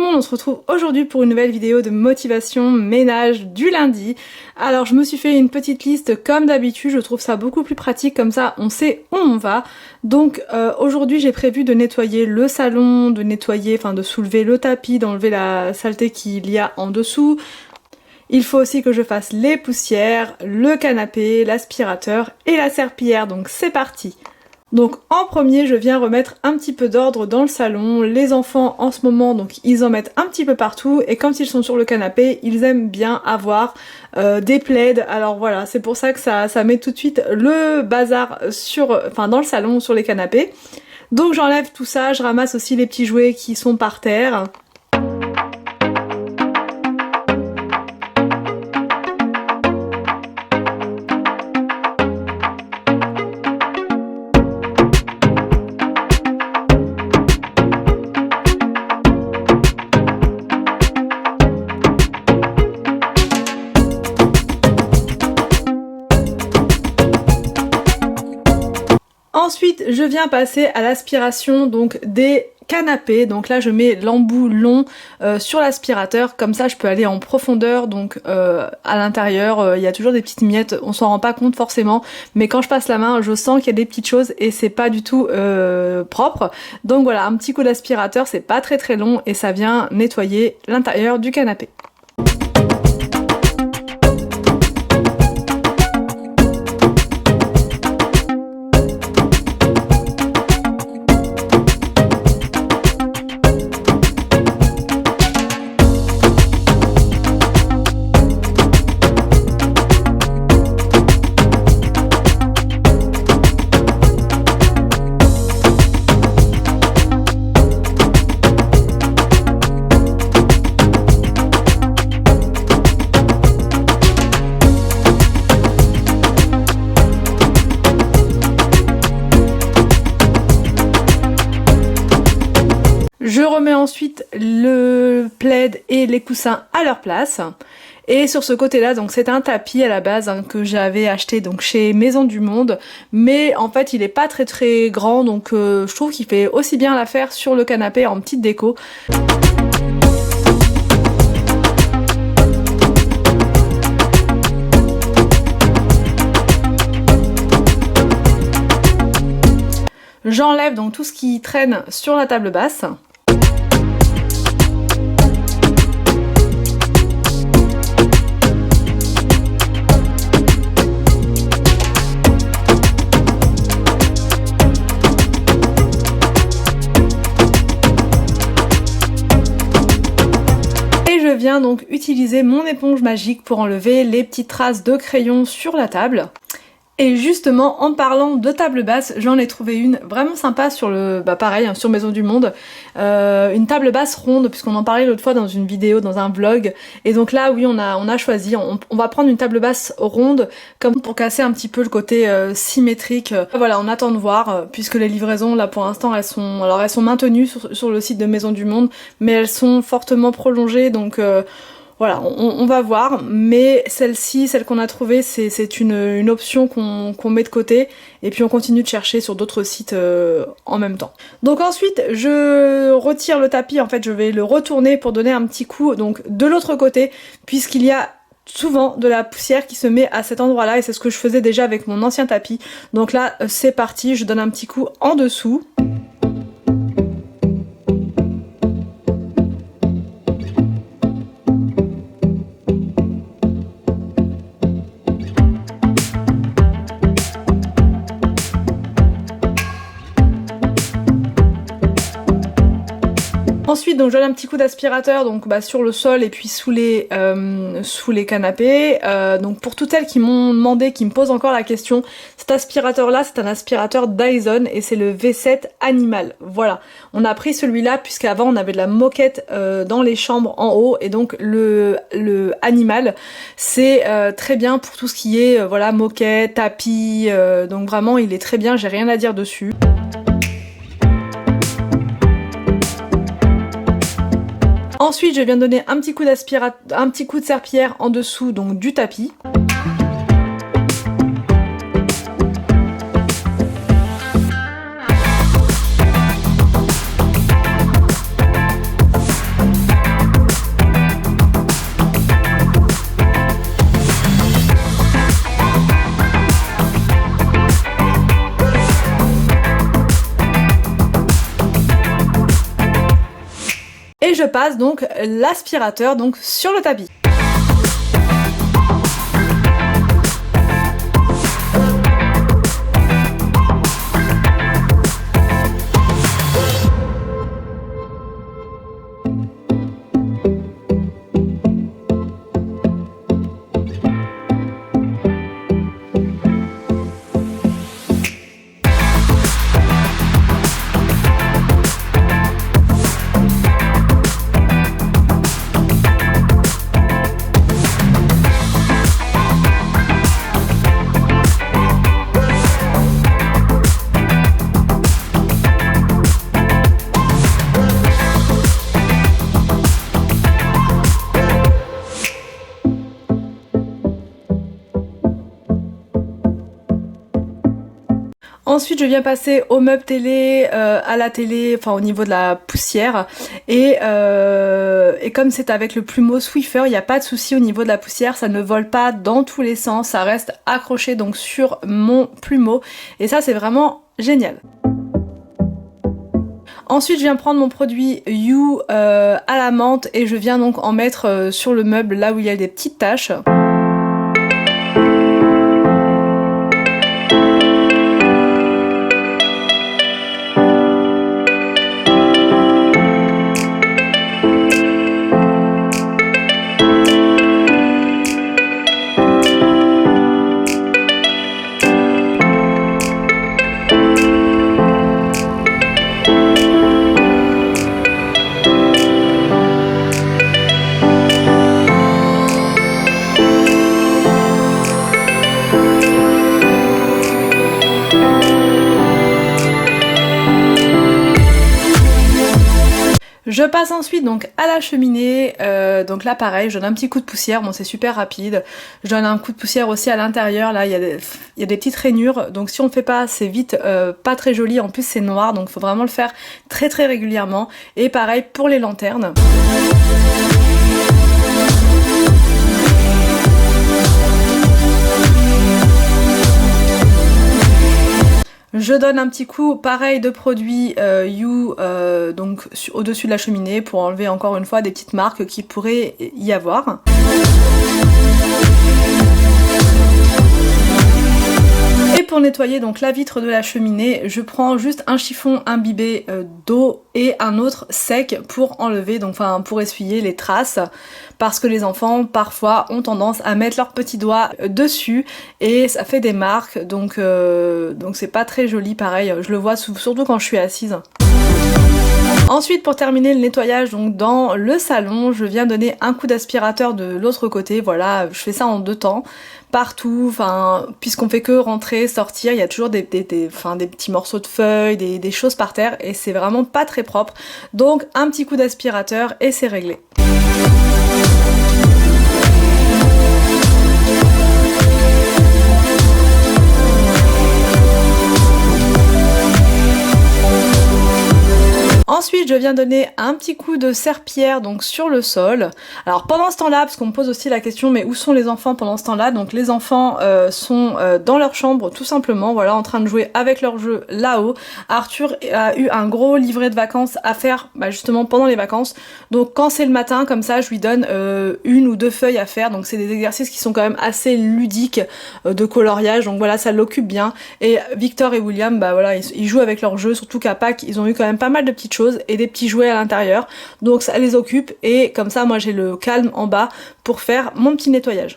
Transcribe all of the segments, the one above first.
monde, on se retrouve aujourd'hui pour une nouvelle vidéo de motivation ménage du lundi. Alors je me suis fait une petite liste comme d'habitude, je trouve ça beaucoup plus pratique, comme ça on sait où on va. Donc aujourd'hui j'ai prévu de nettoyer le salon, de soulever le tapis, d'enlever la saleté qu'il y a en dessous. Il faut aussi que je fasse les poussières, le canapé, l'aspirateur et la serpillière, donc c'est parti. Donc en premier je viens remettre un petit peu d'ordre dans le salon. Les enfants en ce moment donc ils en mettent un petit peu partout et quand ils sont sur le canapé ils aiment bien avoir des plaids. Alors voilà, c'est pour ça que ça met tout de suite le bazar dans le salon, sur les canapés. Donc j'enlève tout ça, je ramasse aussi les petits jouets qui sont par terre. Ensuite, je viens passer à l'aspiration donc des canapés. Donc là, je mets l'embout long sur l'aspirateur. Comme ça, je peux aller en profondeur. Donc à l'intérieur, il y a toujours des petites miettes. On s'en rend pas compte forcément. Mais quand je passe la main, je sens qu'il y a des petites choses et c'est pas du tout propre. Donc voilà, un petit coup d'aspirateur, c'est pas très long et ça vient nettoyer l'intérieur du canapé. Je remets ensuite le plaid et les coussins à leur place. Et sur ce côté-là, donc c'est un tapis à la base que j'avais acheté donc chez Maison du Monde, mais en fait il est pas très grand, donc je trouve qu'il fait aussi bien l'affaire sur le canapé en petite déco. J'enlève donc tout ce qui traîne sur la table basse. Je viens donc utiliser mon éponge magique pour enlever les petites traces de crayon sur la table. Et justement, en parlant de table basse, j'en ai trouvé une vraiment sympa sur sur Maison du Monde. Une table basse ronde, puisqu'on en parlait l'autre fois dans une vidéo, dans un vlog. Et donc là, oui, on a choisi, on va prendre une table basse ronde, comme pour casser un petit peu le côté symétrique. Voilà, on attend de voir, puisque les livraisons, là pour l'instant, elles sont maintenues sur le site de Maison du Monde, mais elles sont fortement prolongées, donc... Voilà, on va voir, mais celle-ci, celle qu'on a trouvée, c'est une option qu'on met de côté, et puis on continue de chercher sur d'autres sites en même temps. Donc ensuite, je retire le tapis, en fait je vais le retourner pour donner un petit coup donc de l'autre côté, puisqu'il y a souvent de la poussière qui se met à cet endroit-là, et c'est ce que je faisais déjà avec mon ancien tapis. Donc là, c'est parti, je donne un petit coup en dessous. Ensuite, donc je donne un petit coup d'aspirateur sur le sol et puis sous les canapés. Donc pour toutes celles qui m'ont demandé, qui me posent encore la question, cet aspirateur là c'est un aspirateur Dyson et c'est le V7 Animal. Voilà, on a pris celui-là puisqu'avant on avait de la moquette dans les chambres en haut, et donc le Animal c'est très bien pour tout ce qui est moquette, tapis, donc vraiment il est très bien, j'ai rien à dire dessus. Ensuite, je viens donner un petit coup de serpillière en dessous donc du tapis. je passe donc l'aspirateur donc sur le tapis. Ensuite, je viens passer au meuble télé, à la télé, enfin au niveau de la poussière. Et comme c'est avec le plumeau Swiffer, il n'y a pas de souci au niveau de la poussière, ça ne vole pas dans tous les sens, ça reste accroché donc sur mon plumeau. Et ça, c'est vraiment génial. Ensuite, je viens prendre mon produit You à la menthe et je viens donc en mettre sur le meuble là où il y a des petites taches. Je passe ensuite donc à la cheminée, donc là pareil, je donne un petit coup de poussière, bon c'est super rapide, je donne un coup de poussière aussi à l'intérieur, là il y a des petites rainures, donc si on ne fait pas c'est vite pas très joli, en plus c'est noir, donc il faut vraiment le faire très très régulièrement, et pareil pour les lanternes. Je donne un petit coup pareil de produit You donc au-dessus de la cheminée pour enlever encore une fois des petites marques qui pourraient y avoir. Et pour nettoyer donc la vitre de la cheminée, je prends juste un chiffon imbibé d'eau et un autre sec pour enlever, donc enfin pour essuyer les traces, parce que les enfants parfois ont tendance à mettre leurs petits doigts dessus et ça fait des marques, donc c'est pas très joli, pareil, je le vois surtout quand je suis assise. Ensuite, pour terminer le nettoyage donc dans le salon, je viens donner un coup d'aspirateur de l'autre côté, voilà, je fais ça en 2 temps, partout, enfin, puisqu'on fait que rentrer, sortir, il y a toujours des petits morceaux de feuilles, des choses par terre, et c'est vraiment pas très propre, donc un petit coup d'aspirateur et c'est réglé. Ensuite, je viens donner un petit coup de serpillière donc sur le sol. Alors pendant ce temps-là, parce qu'on me pose aussi la question, mais où sont les enfants pendant ce temps-là? Donc les enfants sont dans leur chambre tout simplement, voilà, en train de jouer avec leur jeu là-haut. Arthur a eu un gros livret de vacances à faire justement pendant les vacances. Donc quand c'est le matin, comme ça, je lui donne 1 ou 2 feuilles à faire. Donc c'est des exercices qui sont quand même assez ludiques de coloriage. Donc voilà, ça l'occupe bien. Et Victor et William, voilà, ils jouent avec leur jeu, surtout qu'à Pâques, ils ont eu quand même pas mal de petites choses et des petits jouets à l'intérieur, donc ça les occupe et comme ça moi j'ai le calme en bas pour faire mon petit nettoyage.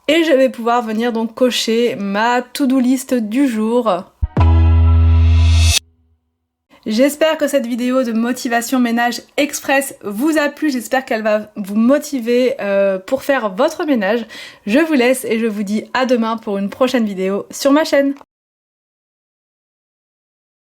Et je vais pouvoir venir donc cocher ma to-do list du jour. J'espère que cette vidéo de motivation ménage express vous a plu, j'espère qu'elle va vous motiver pour faire votre ménage. Je vous laisse et je vous dis à demain pour une prochaine vidéo sur ma chaîne.